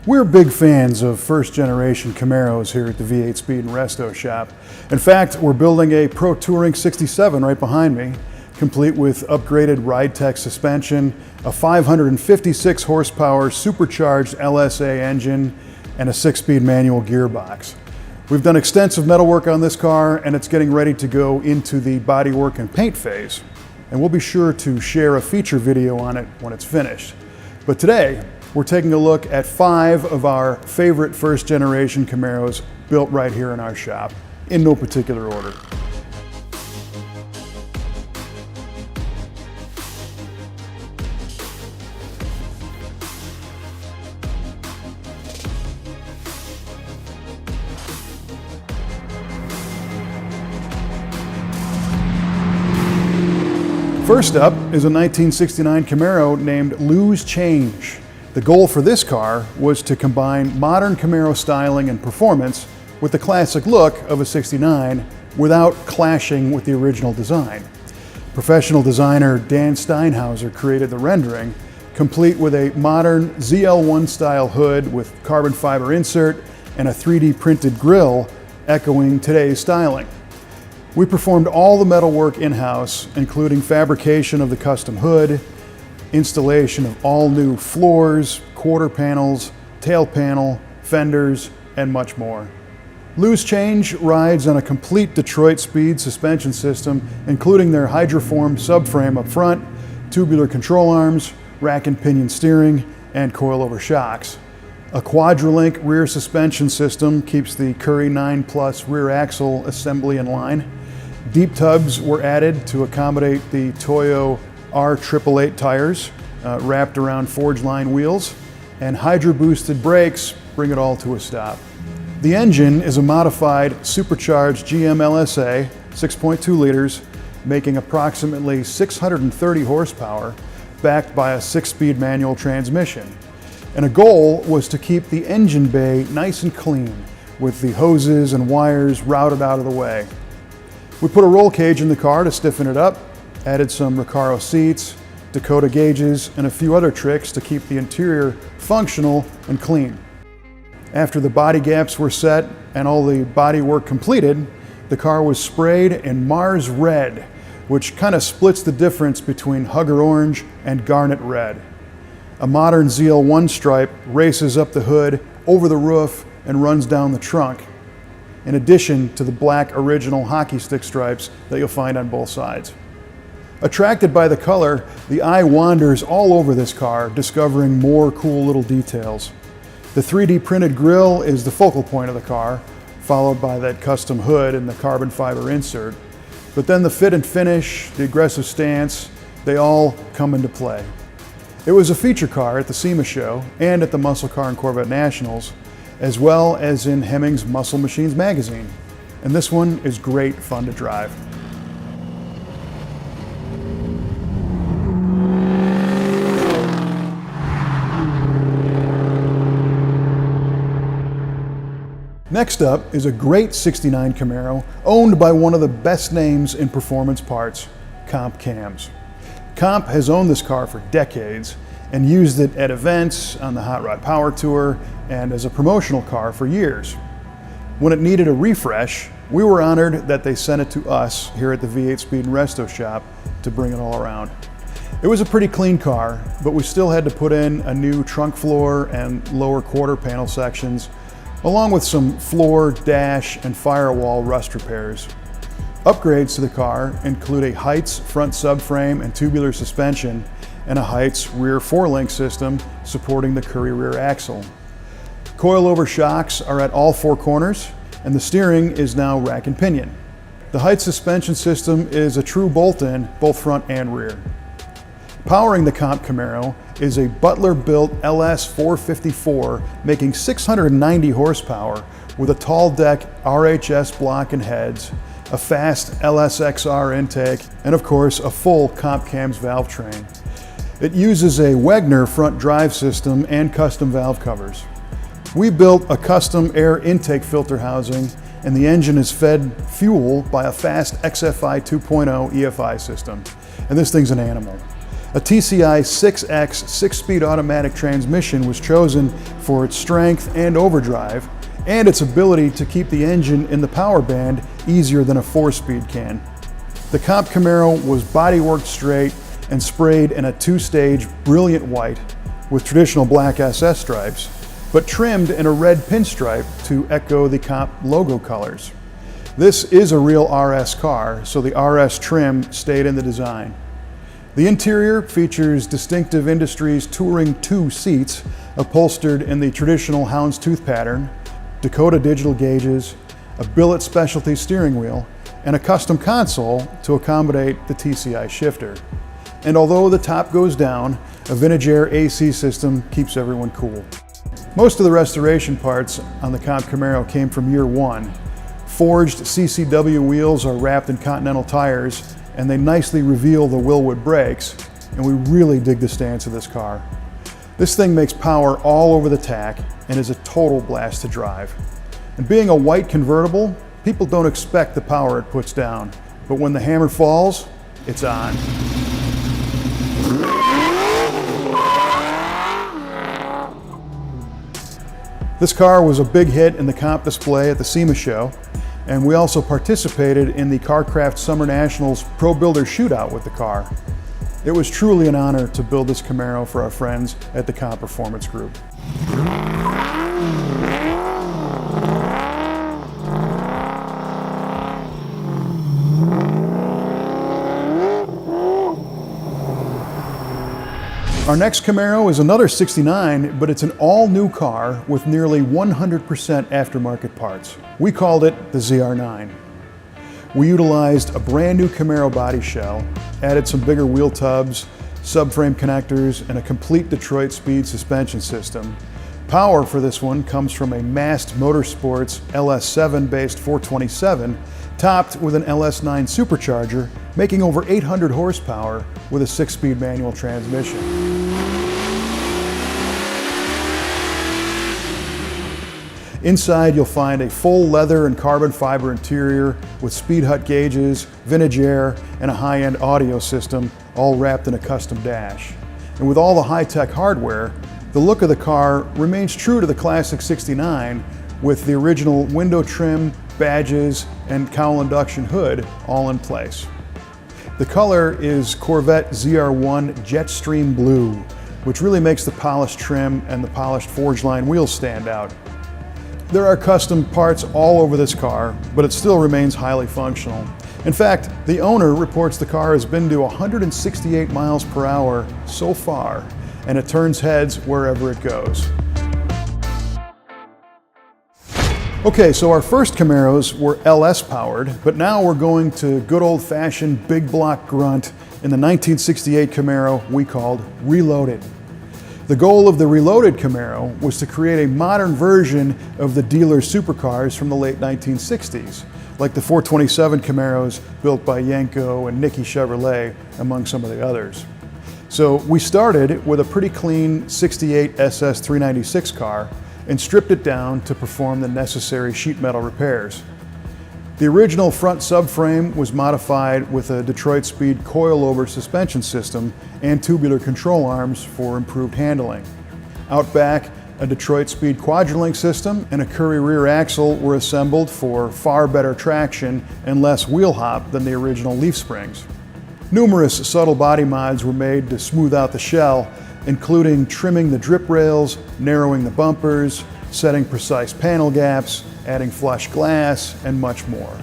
We're big fans of first generation Camaros here at the V8 Speed and Resto shop. In fact, we're building a Pro Touring 67 right behind me, complete with upgraded RideTech suspension, a 556 horsepower supercharged LSA engine, and a 6-speed manual gearbox. We've done extensive metal work on this car, and it's getting ready to go into the bodywork and paint phase. And we'll be sure to share a feature video on it when it's finished. But today, we're taking a look at 5 of our favorite first generation Camaros built right here in our shop, in no particular order. First up is a 1969 Camaro named Lose Change. The goal for this car was to combine modern Camaro styling and performance with the classic look of a 69 without clashing with the original design. Professional designer Dan Steinhauser created the rendering, complete with a modern ZL1 style hood with carbon fiber insert and a 3D printed grille echoing today's styling. We performed all the metal work in-house, including fabrication of the custom hood, installation of all new floors, quarter panels, tail panel, fenders, and much more. Lose Change rides on a complete Detroit Speed suspension system, including their hydroform subframe up front, tubular control arms, rack and pinion steering, and coilover shocks. A Quadrelink rear suspension system keeps the Curry 9 Plus rear axle assembly in line. Deep tubs were added to accommodate the Toyo R888 tires wrapped around Forgeline wheels, and hydro-boosted brakes bring it all to a stop. The engine is a modified supercharged GM LSA, 6.2 liters, making approximately 630 horsepower, backed by a 6-speed manual transmission. And a goal was to keep the engine bay nice and clean, with the hoses and wires routed out of the way. We put a roll cage in the car to stiffen it up, added some Recaro seats, Dakota gauges, and a few other tricks to keep the interior functional and clean. After the body gaps were set and all the body work completed, the car was sprayed in Mars Red, which kind of splits the difference between Hugger Orange and Garnet Red. A modern ZL1 stripe races up the hood, over the roof, and runs down the trunk, in addition to the black original hockey stick stripes that you'll find on both sides. Attracted by the color, the eye wanders all over this car, discovering more cool little details. The 3D printed grille is the focal point of the car, followed by that custom hood and the carbon fiber insert. But then the fit and finish, the aggressive stance, they all come into play. It was a feature car at the SEMA show and at the Muscle Car and Corvette Nationals, as well as in Hemmings Muscle Machines Magazine. And this one is great fun to drive. Next up is a great 69 Camaro owned by one of the best names in performance parts, Comp Cams. Comp has owned this car for decades and used it at events, on the Hot Rod Power Tour, and as a promotional car for years. When it needed a refresh, we were honored that they sent it to us here at the V8 Speed and Resto shop to bring it all around. It was a pretty clean car, but we still had to put in a new trunk floor and lower quarter panel sections, along with some floor, dash, and firewall rust repairs. Upgrades to the car include a Heights front subframe and tubular suspension, and a Heights rear 4-link system supporting the Curry rear axle. Coilover shocks are at all 4 corners, and the steering is now rack and pinion. The Heights suspension system is a true bolt-in, both front and rear. Powering the Comp Camaro is a Butler-built LS 454, making 690 horsepower with a tall deck RHS block and heads, a fast LSXR intake, and of course a full Comp Cams valve train. It uses a Wegner front drive system and custom valve covers. We built a custom air intake filter housing, and the engine is fed fuel by a fast XFI 2.0 EFI system. And this thing's an animal. A TCI 6X 6-speed automatic transmission was chosen for its strength and overdrive, and its ability to keep the engine in the power band easier than a 4-speed can. The Comp Camaro was bodyworked straight and sprayed in a 2-stage brilliant white with traditional black SS stripes, but trimmed in a red pinstripe to echo the Comp logo colors. This is a real RS car, so the RS trim stayed in the design. The interior features Distinctive Industries Touring 2 seats upholstered in the traditional houndstooth pattern, Dakota digital gauges, a billet specialty steering wheel, and a custom console to accommodate the TCI shifter. And although the top goes down, a vintage air AC system keeps everyone cool. Most of the restoration parts on the Comp Camaro came from year one. Forged CCW wheels are wrapped in Continental tires, and they nicely reveal the Willwood brakes, and we really dig the stance of this car. This thing makes power all over the tack and is a total blast to drive. And being a white convertible, people don't expect the power it puts down, but when the hammer falls, it's on. This car was a big hit in the comp display at the SEMA show, and we also participated in the Carcraft Summer Nationals Pro Builder Shootout with the car. It was truly an honor to build this Camaro for our friends at the Comp Performance Group. Our next Camaro is another 69, but it's an all-new car with nearly 100% aftermarket parts. We called it the ZR9. We utilized a brand new Camaro body shell, added some bigger wheel tubs, subframe connectors, and a complete Detroit speed suspension system. Power for this one comes from a massed Motorsports LS7 based 427, topped with an LS9 supercharger, making over 800 horsepower with a 6-speed manual transmission. Inside you'll find a full leather and carbon fiber interior with speed hut gauges, vintage air, and a high-end audio system, all wrapped in a custom dash. And with all the high-tech hardware, the look of the car remains true to the classic 69 with the original window trim, badges, and cowl induction hood all in place. The color is Corvette ZR1 Jetstream Blue, which really makes the polished trim and the polished Forgeline wheels stand out. There are custom parts all over this car, but it still remains highly functional. In fact, the owner reports the car has been to 168 miles per hour so far, and it turns heads wherever it goes. Okay, so our first Camaros were LS powered, but now we're going to good old-fashioned big block grunt in the 1968 Camaro we called Reloaded. The goal of the Reloaded Camaro was to create a modern version of the dealer supercars from the late 1960s, like the 427 Camaros built by Yenko and Nicky Chevrolet, among some of the others. So we started with a pretty clean 68 SS 396 car and stripped it down to perform the necessary sheet metal repairs. The original front subframe was modified with a Detroit Speed coilover suspension system and tubular control arms for improved handling. Out back, a Detroit Speed quadrillink system and a Currie rear axle were assembled for far better traction and less wheel hop than the original leaf springs. Numerous subtle body mods were made to smooth out the shell, including trimming the drip rails, narrowing the bumpers, setting precise panel gaps, adding flush glass, and much more.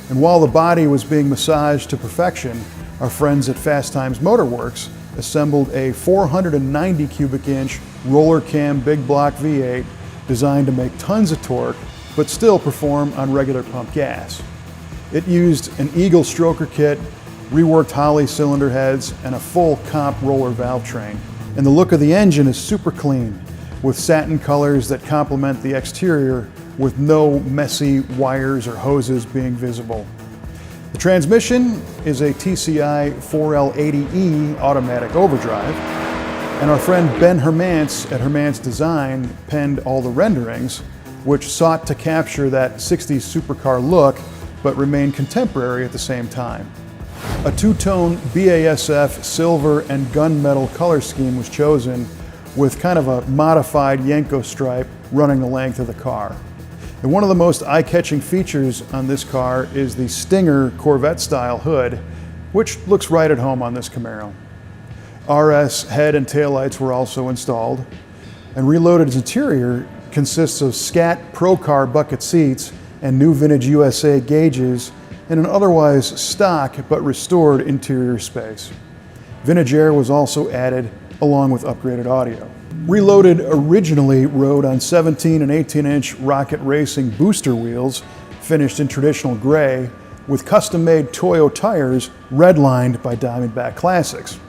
And while the body was being massaged to perfection, our friends at Fast Times Motor Works assembled a 490 cubic inch roller cam big block V8 designed to make tons of torque, but still perform on regular pump gas. It used an Eagle stroker kit, reworked Holley cylinder heads, and a full comp roller valve train. And the look of the engine is super clean, with satin colors that complement the exterior with no messy wires or hoses being visible. The transmission is a TCI 4L80E automatic overdrive, and our friend Ben Hermance at Hermance Design penned all the renderings, which sought to capture that 60s supercar look, but remain contemporary at the same time. A two-tone BASF silver and gunmetal color scheme was chosen with kind of a modified Yenko stripe running the length of the car. And one of the most eye-catching features on this car is the Stinger Corvette-style hood, which looks right at home on this Camaro. RS head and taillights were also installed, and Reloaded's interior consists of Scat Pro Car bucket seats and new vintage USA gauges and an otherwise stock but restored interior space. Vintage air was also added along with upgraded audio. Reloaded originally rode on 17 and 18-inch Rocket Racing booster wheels finished in traditional gray with custom-made Toyo tires redlined by Diamondback Classics.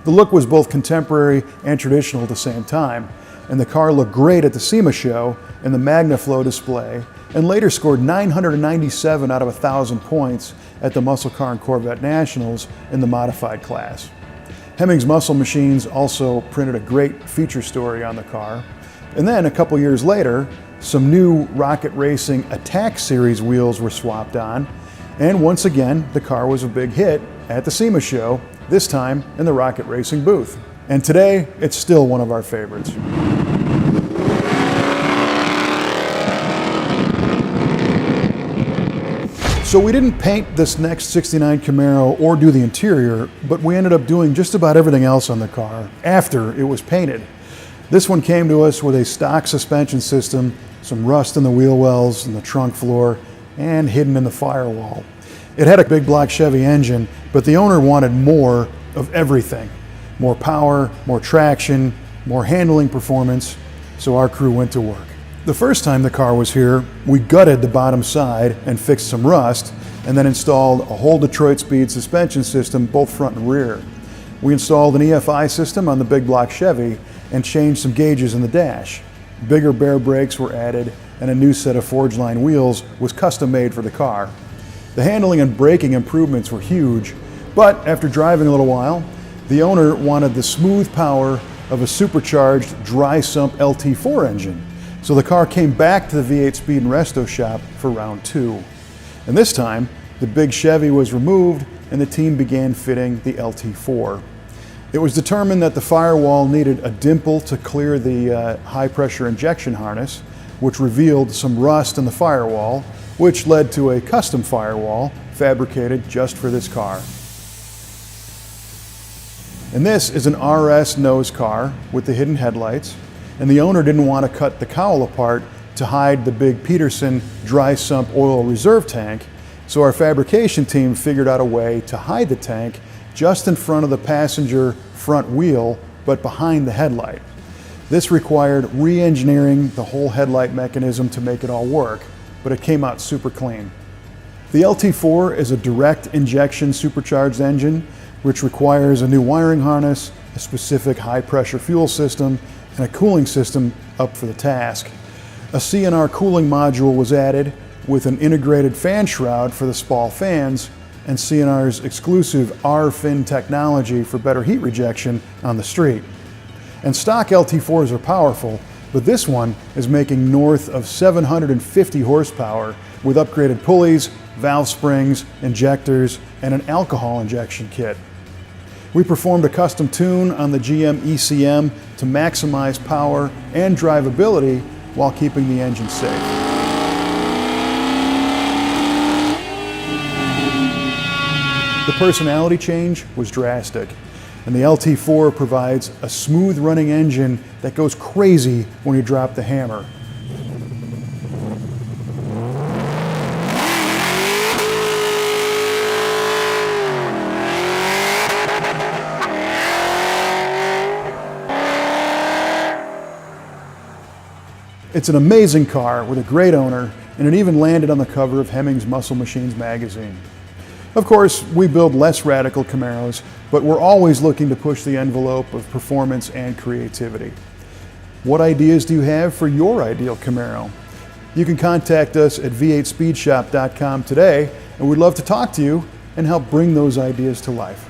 The look was both contemporary and traditional at the same time, and the car looked great at the SEMA show in the MagnaFlow display, and later scored 997 out of 1,000 points at the Muscle Car and Corvette Nationals in the modified class. Hemmings Muscle Machines also printed a great feature story on the car. And then a couple years later, some new Rocket Racing Attack Series wheels were swapped on, and once again, the car was a big hit at the SEMA show, this time in the Rocket Racing booth. And today, it's still one of our favorites. So we didn't paint this next 69 Camaro or do the interior, but we ended up doing just about everything else on the car after it was painted. This one came to us with a stock suspension system, some rust in the wheel wells and the trunk floor, and hidden in the firewall. It had a big block Chevy engine, but the owner wanted more of everything. More power, more traction, more handling performance, so our crew went to work. The first time the car was here, we gutted the bottom side and fixed some rust, and then installed a whole Detroit Speed suspension system, both front and rear. We installed an EFI system on the big block Chevy and changed some gauges in the dash. Bigger bare brakes were added, and a new set of Forgeline wheels was custom made for the car. The handling and braking improvements were huge, but after driving a little while, the owner wanted the smooth power of a supercharged dry sump LT4 engine. So the car came back to the V8 Speed and Resto shop for round 2. And this time, the big Chevy was removed and the team began fitting the LT4. It was determined that the firewall needed a dimple to clear the high pressure injection harness, which revealed some rust in the firewall, which led to a custom firewall fabricated just for this car. And this is an RS nose car with the hidden headlights, and the owner didn't want to cut the cowl apart to hide the big Peterson dry sump oil reserve tank, so our fabrication team figured out a way to hide the tank just in front of the passenger front wheel, but behind the headlight. This required re-engineering the whole headlight mechanism to make it all work, but it came out super clean. The LT4 is a direct injection supercharged engine, which requires a new wiring harness, a specific high pressure fuel system, and a cooling system up for the task. A CNR cooling module was added with an integrated fan shroud for the Spall fans and CNR's exclusive R-fin technology for better heat rejection on the street. And stock LT4s are powerful, but this one is making north of 750 horsepower with upgraded pulleys, valve springs, injectors, and an alcohol injection kit. We performed a custom tune on the GM ECM to maximize power and drivability while keeping the engine safe. The personality change was drastic, and the LT4 provides a smooth running engine that goes crazy when you drop the hammer. It's an amazing car with a great owner, and it even landed on the cover of Hemmings Muscle Machines Magazine. Of course, we build less radical Camaros, but we're always looking to push the envelope of performance and creativity. What ideas do you have for your ideal Camaro? You can contact us at v8speedshop.com today, and we'd love to talk to you and help bring those ideas to life.